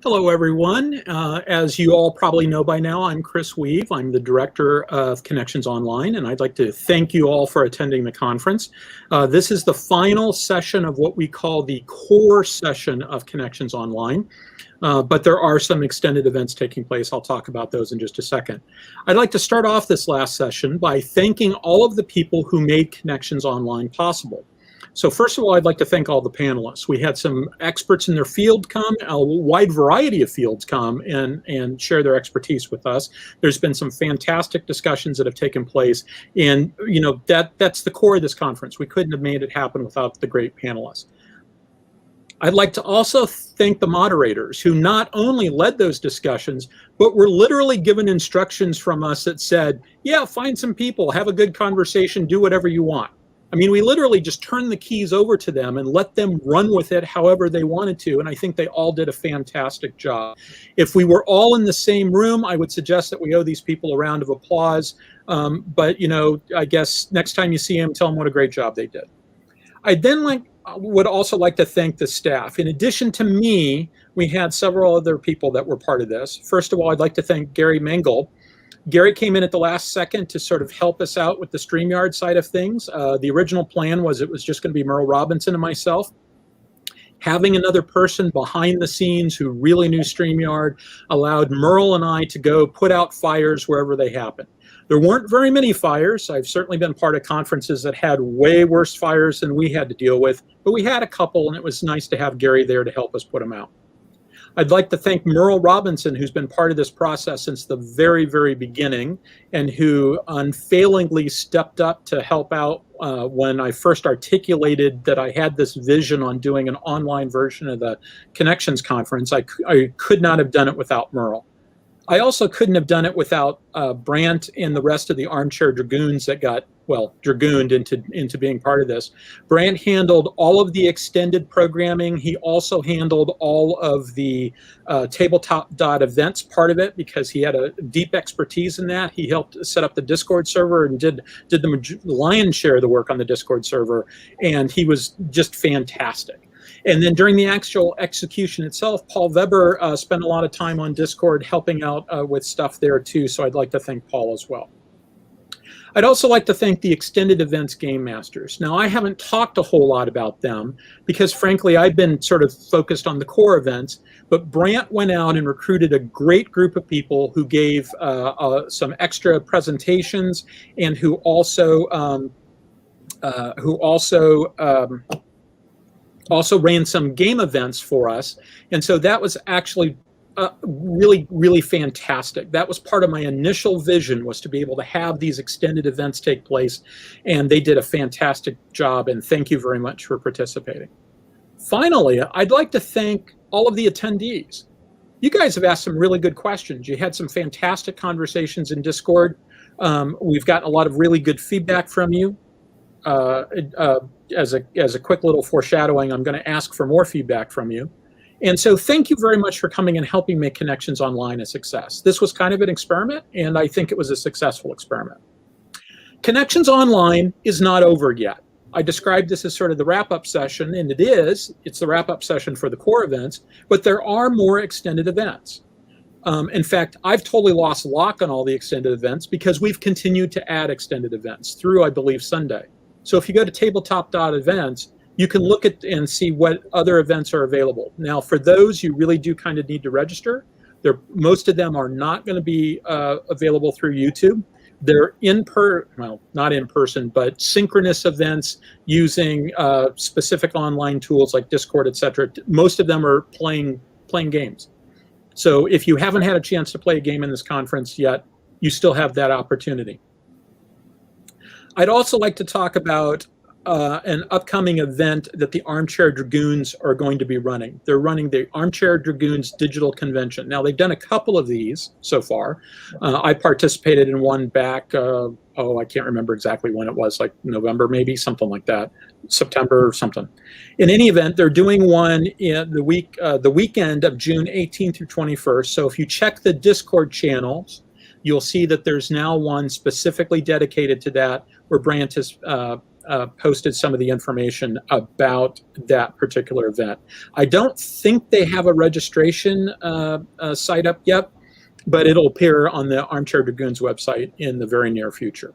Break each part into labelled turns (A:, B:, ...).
A: Hello, everyone. As you all probably know by now, I'm Chris Weuve. I'm the Director of Connections Online, and I'd like to thank you all for attending the conference. This is the final session of what we call the core session of Connections Online, but there are some extended events taking place. I'll talk about those in just a second. I'd like to start off this last session by thanking all of the people who made Connections Online possible. So first of all, I'd like to thank all the panelists. We had some experts in their field come, a wide variety of fields come and share their expertise with us. There's been some fantastic discussions that have taken place, and you know that's the core of this conference. We couldn't have made it happen without the great panelists. I'd like to also thank the moderators who not only led those discussions, but were literally given instructions from us that said, yeah, find some people, have a good conversation, do whatever you want. I mean, we literally just turned the keys over to them and let them run with it however they wanted to, and I think they all did a fantastic job. If we were all in the same room, I would suggest that we owe these people a round of applause, but you know, I guess next time you see them, tell them what a great job they did. Would also like to thank the staff. In addition to me, we had several other people that were part of this. First of all, I'd like to thank Gary Mingle. Gary came in at the last second to sort of help us out with the StreamYard side of things. The original plan was it was just going to be Merle Robinson and myself. Having another person behind the scenes who really knew StreamYard allowed Merle and I to go put out fires wherever they happened. There weren't very many fires. I've certainly been part of conferences that had way worse fires than we had to deal with, but we had a couple, and it was nice to have Gary there to help us put them out. I'd like to thank Merle Robinson, who's been part of this process since the very, very beginning, and who unfailingly stepped up to help out when I first articulated that I had this vision on doing an online version of the Connections Conference. I could not have done it without Merle. I also couldn't have done it without Brant and the rest of the Armchair Dragoons that got, well, dragooned into being part of this. Brant handled all of the extended programming. He also handled all of the tabletop.events part of it because he had a deep expertise in that. He helped set up the Discord server and did the lion's share of the work on the Discord server, and he was just fantastic. And then during the actual execution itself, Paul Weber spent a lot of time on Discord helping out with stuff there too, so I'd like to thank Paul as well. I'd also like to thank the Extended Events Game Masters. Now, I haven't talked a whole lot about them because, frankly, I've been sort of focused on the core events, but Brant went out and recruited a great group of people who gave some extra presentations and who also ran some game events for us. And so that was actually really, really fantastic. That was part of my initial vision, was to be able to have these extended events take place. And they did a fantastic job. And thank you very much for participating. Finally, I'd like to thank all of the attendees. You guys have asked some really good questions. You had some fantastic conversations in Discord. We've gotten a lot of really good feedback from you. As a quick little foreshadowing, I'm going to ask for more feedback from you. And so thank you very much for coming and helping make Connections Online a success. This was kind of an experiment, and I think it was a successful experiment. Connections Online is not over yet. I described this as sort of the wrap-up session, and it is. It's the wrap-up session for the core events, but there are more extended events. In fact, I've totally lost lock on all the extended events because we've continued to add extended events through, I believe, Sunday. So if you go to tabletop.events, you can look at and see what other events are available. Now, for those, you really do kind of need to register. Most of them are not going to be available through YouTube. They're not in person, but synchronous events using specific online tools like Discord, etc. Most of them are playing games. So if you haven't had a chance to play a game in this conference yet, you still have that opportunity. I'd also like to talk about an upcoming event that the Armchair Dragoons are going to be running. They're running the Armchair Dragoons Digital Convention. Now, they've done a couple of these so far. I participated in one back, I can't remember exactly when it was, like November maybe, something like that, September or something. In any event, they're doing one in the weekend of June 18th through 21st. So if you check the Discord channels, you'll see that there's now one specifically dedicated to that, where Brant has posted some of the information about that particular event. I don't think they have a registration site up yet, but it'll appear on the Armchair Dragoons website in the very near future.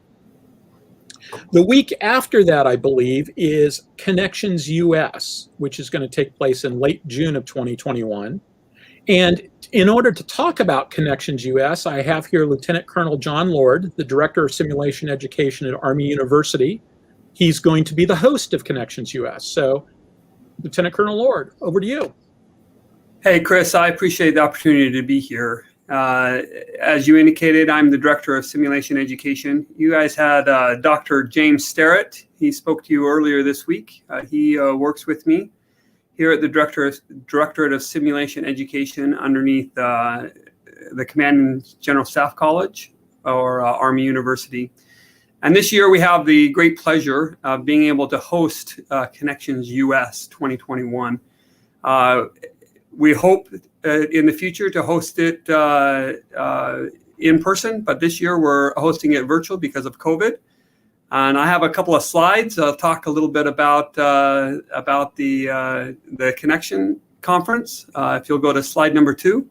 A: The week after that, I believe, is Connections US, which is going to take place in late June of 2021. And in order to talk about Connections US, I have here Lieutenant Colonel John Lord, the Director of Simulation Education at Army University. He's going to be the host of Connections US. So, Lieutenant Colonel Lord, over to you.
B: Hey, Chris, I appreciate the opportunity to be here. As you indicated, I'm the Director of Simulation Education. You guys had Dr. James Starrett. He spoke to you earlier this week. He works with me here at the Directorate of Simulation Education underneath the Command and General Staff College, or Army University. And this year we have the great pleasure of being able to host Connections US 2021. We hope in the future to host it in person, but this year we're hosting it virtual because of COVID. And I have a couple of slides. I'll talk a little bit about the Connection Conference. If you'll go to slide number 2.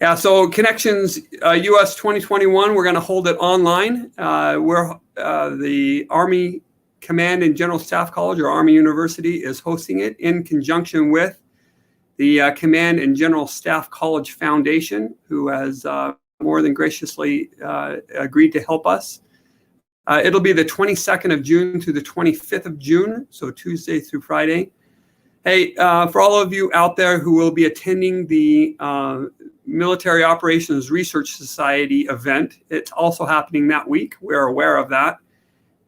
B: Yeah, so Connections US 2021, we're going to hold it online. We're the Army Command and General Staff College, or Army University, is hosting it in conjunction with the Command and General Staff College Foundation, who has more than graciously agreed to help us. It'll be the 22nd of June through the 25th of June, so Tuesday through Friday. Hey, for all of you out there who will be attending the Military Operations Research Society event, it's also happening that week. We're aware of that.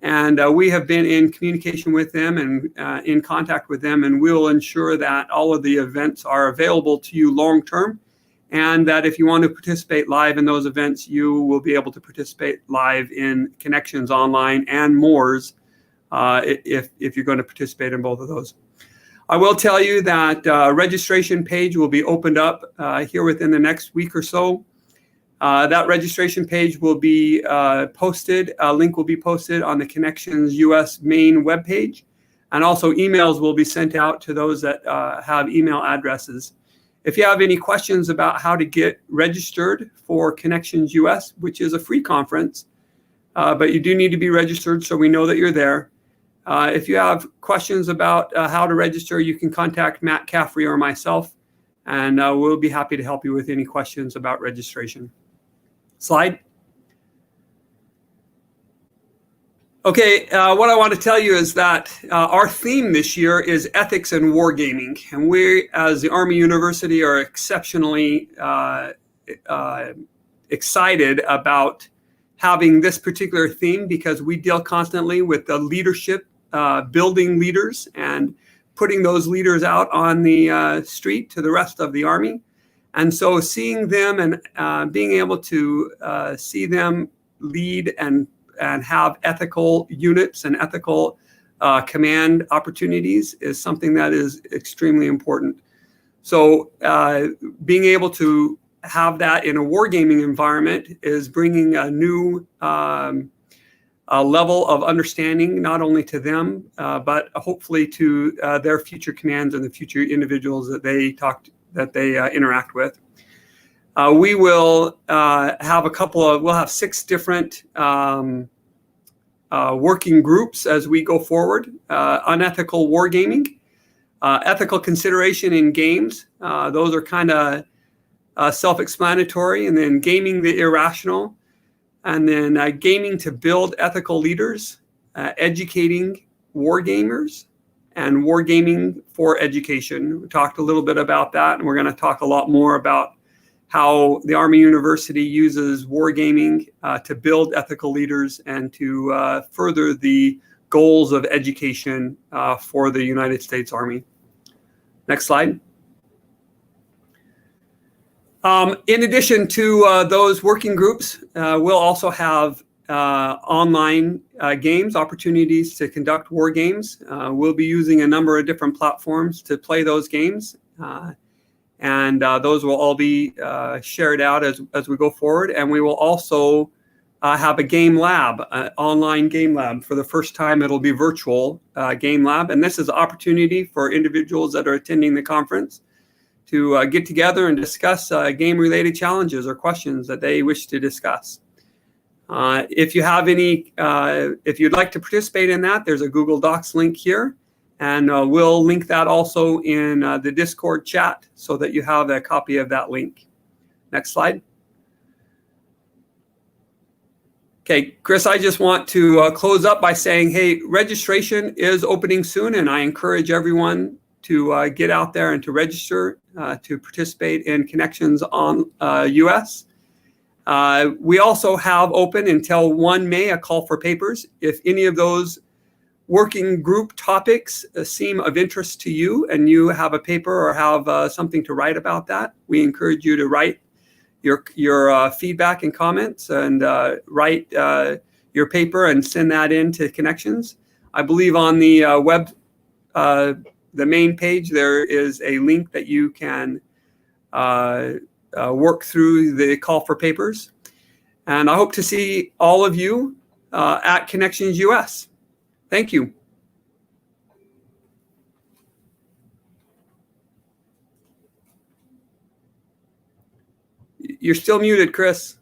B: And we have been in communication with them and in contact with them, and we'll ensure that all of the events are available to you long term, and that if you want to participate live in those events, you will be able to participate live in Connections Online and MORS if you're going to participate in both of those. I will tell you that registration page will be opened up here within the next week or so. That registration page will be posted. A link will be posted on the Connections US main webpage, and also emails will be sent out to those that have email addresses. If you have any questions about how to get registered for Connections US, which is a free conference, but you do need to be registered so we know that you're there. If you have questions about how to register, you can contact Matt Caffrey or myself, and we'll be happy to help you with any questions about registration. Slide. Okay, what I want to tell you is that our theme this year is ethics and wargaming, and we, as the Army University, are exceptionally excited about having this particular theme because we deal constantly with the leadership, building leaders and putting those leaders out on the street to the rest of the Army. And so seeing them and being able to see them lead and have ethical units and ethical command opportunities is something that is extremely important. So being able to have that in a wargaming environment is bringing a new level of understanding, not only to them, but hopefully to their future commands and the future individuals that they interact with. We will we'll have 6 different working groups as we go forward. Unethical wargaming, ethical consideration in games. Those are kind of self-explanatory, and then gaming the irrational, and then gaming to build ethical leaders, educating wargamers, and wargaming for education. We talked a little bit about that, and we're going to talk a lot more about how the Army University uses wargaming to build ethical leaders and to further the goals of education for the United States Army. Next slide. In addition to those working groups, we'll also have online games, opportunities to conduct war games. We'll be using a number of different platforms to play those games. And those will all be shared out as we go forward. And we will also have a game lab, online game lab. For the first time, it'll be virtual game lab. And this is an opportunity for individuals that are attending the conference to get together and discuss game-related challenges or questions that they wish to discuss. If you have any, if you'd like to participate in that, there's a Google Docs link here. And we'll link that also in the Discord chat so that you have a copy of that link. Next slide. Okay, Chris, I just want to close up by saying, hey, registration is opening soon, and I encourage everyone to get out there and to register to participate in Connections on US. We also have open until 1 May a call for papers. If any of those working group topics seem of interest to you and you have a paper or have something to write about that, we encourage you to write your feedback and comments and write your paper and send that in to Connections. I believe on the the main page, there is a link that you can work through the call for papers. And I hope to see all of you at Connections US. Thank you. You're still muted, Chris.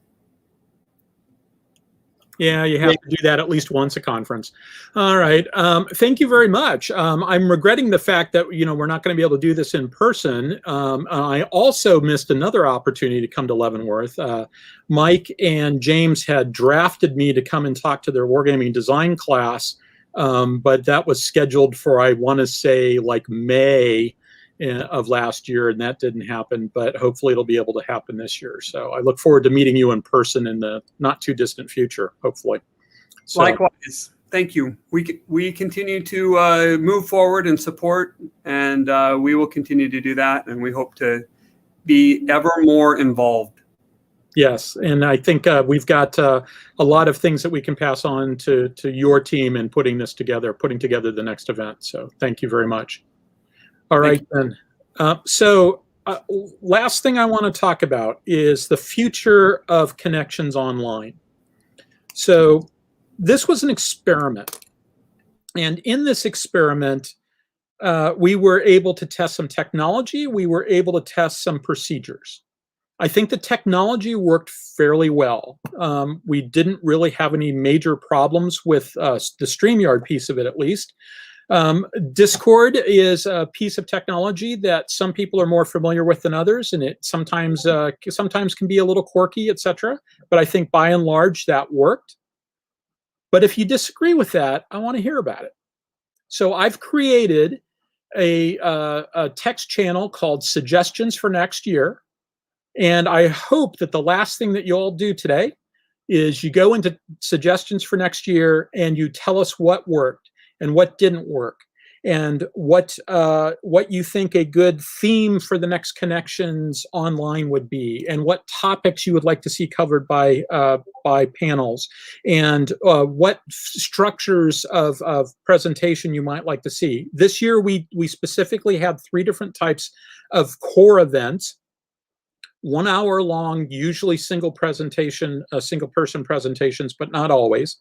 A: Yeah, you have to do that at least once a conference. All right. Thank you very much. I'm regretting the fact that, we're not going to be able to do this in person. I also missed another opportunity to come to Leavenworth. Mike and James had drafted me to come and talk to their wargaming design class, but that was scheduled for, I want to say, like May of last year, and that didn't happen, but hopefully it'll be able to happen this year. So I look forward to meeting you in person in the not too distant future, hopefully. So,
B: likewise. Thank you. We continue to move forward and support, and we will continue to do that, and we hope to be ever more involved.
A: Yes, and I think we've got a lot of things that we can pass on to your team in putting together the next event. So thank you very much. All right, then. Last thing I want to talk about is the future of Connections Online. So this was an experiment. And in this experiment, we were able to test some technology. We were able to test some procedures. I think the technology worked fairly well. We didn't really have any major problems with the StreamYard piece of it, at least. Discord is a piece of technology that some people are more familiar with than others, and it sometimes can be a little quirky, etc. But I think by and large that worked. But if you disagree with that, I want to hear about it. So I've created a text channel called Suggestions for Next Year, and I hope that the last thing that you all do today is you go into Suggestions for Next Year and you tell us what worked and what didn't work, and what you think a good theme for the next Connections Online would be, and what topics you would like to see covered by panels, and what structures of presentation you might like to see. This year, we specifically had 3 different types of core events. 1 hour long, usually single person presentations, but not always.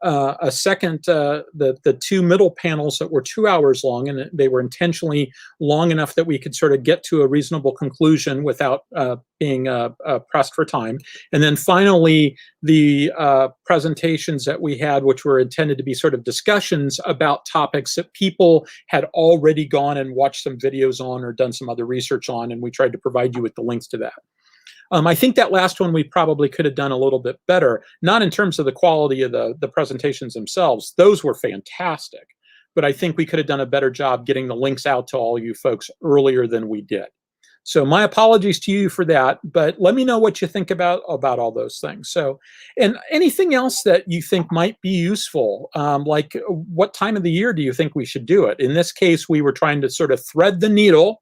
A: A second, the 2 middle panels that were 2 hours long, and they were intentionally long enough that we could sort of get to a reasonable conclusion without being pressed for time. And then finally, the presentations that we had, which were intended to be sort of discussions about topics that people had already gone and watched some videos on or done some other research on, and we tried to provide you with the links to that. I think that last one we probably could have done a little bit better, not in terms of the quality of the presentations themselves. Those were fantastic, but I think we could have done a better job getting the links out to all you folks earlier than we did. So my apologies to you for that, but let me know what you think about all those things. So, and anything else that you think might be useful, like what time of the year do you think we should do it? In this case, we were trying to sort of thread the needle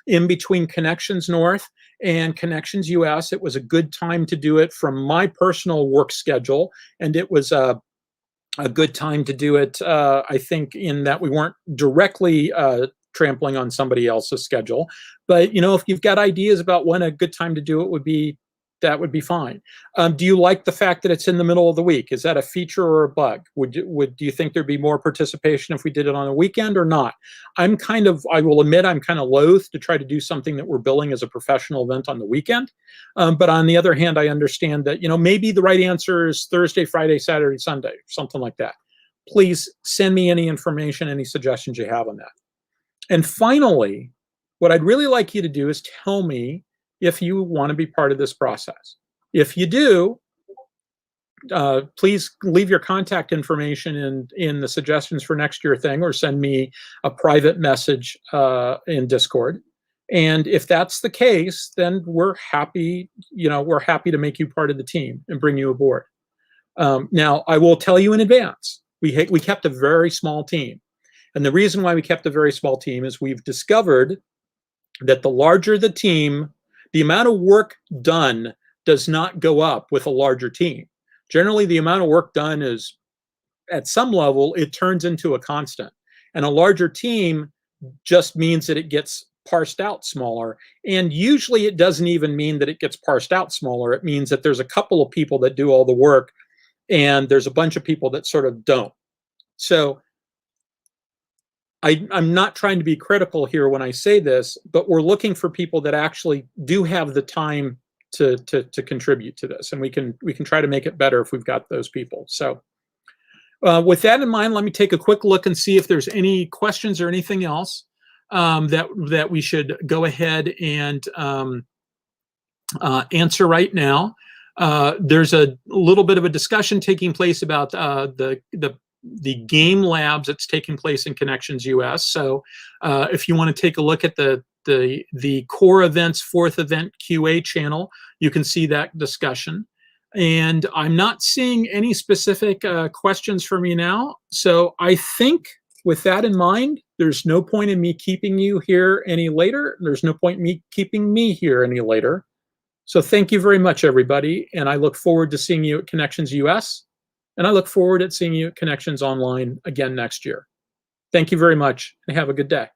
A: in between Connections North and Connections US. It was a good time to do it from my personal work schedule, and it was a good time to do it, I think, in that we weren't directly trampling on somebody else's schedule. But, if you've got ideas about when a good time to do it would be, that would be fine. Do you like the fact that it's in the middle of the week? Is that a feature or a bug? Do you think there'd be more participation if we did it on a weekend or not? I will admit, I'm kind of loath to try to do something that we're billing as a professional event on the weekend. But on the other hand, I understand that, maybe the right answer is Thursday, Friday, Saturday, Sunday, something like that. Please send me any information, any suggestions you have on that. And finally, what I'd really like you to do is tell me if you want to be part of this process. If you do, please leave your contact information in the suggestions for next year thing, or send me a private message in Discord. And if that's the case, then we're happy to make you part of the team and bring you aboard. Now, I will tell you in advance, we kept a very small team. And the reason why we kept a very small team is we've discovered that the larger the team, the amount of work done does not go up with a larger team. Generally, the amount of work done is, at some level, it turns into a constant. And a larger team just means that it gets parsed out smaller. And usually it doesn't even mean that it gets parsed out smaller. It means that there's a couple of people that do all the work, and there's a bunch of people that sort of don't. So I'm not trying to be critical here when I say this, but we're looking for people that actually do have the time to contribute to this, and we can try to make it better if we've got those people. So with that in mind, let me take a quick look and see if there's any questions or anything else that we should go ahead and answer right now. There's a little bit of a discussion taking place about the game labs that's taking place in Connections US. So if you want to take a look at the core events, fourth event QA channel, you can see that discussion. And I'm not seeing any specific questions from you now. So I think with that in mind, there's no point in me keeping you here any later. There's no point in me keeping me here any later. So thank you very much, everybody. And I look forward to seeing you at Connections US. And I look forward to seeing you at Connections Online again next year. Thank you very much, and have a good day.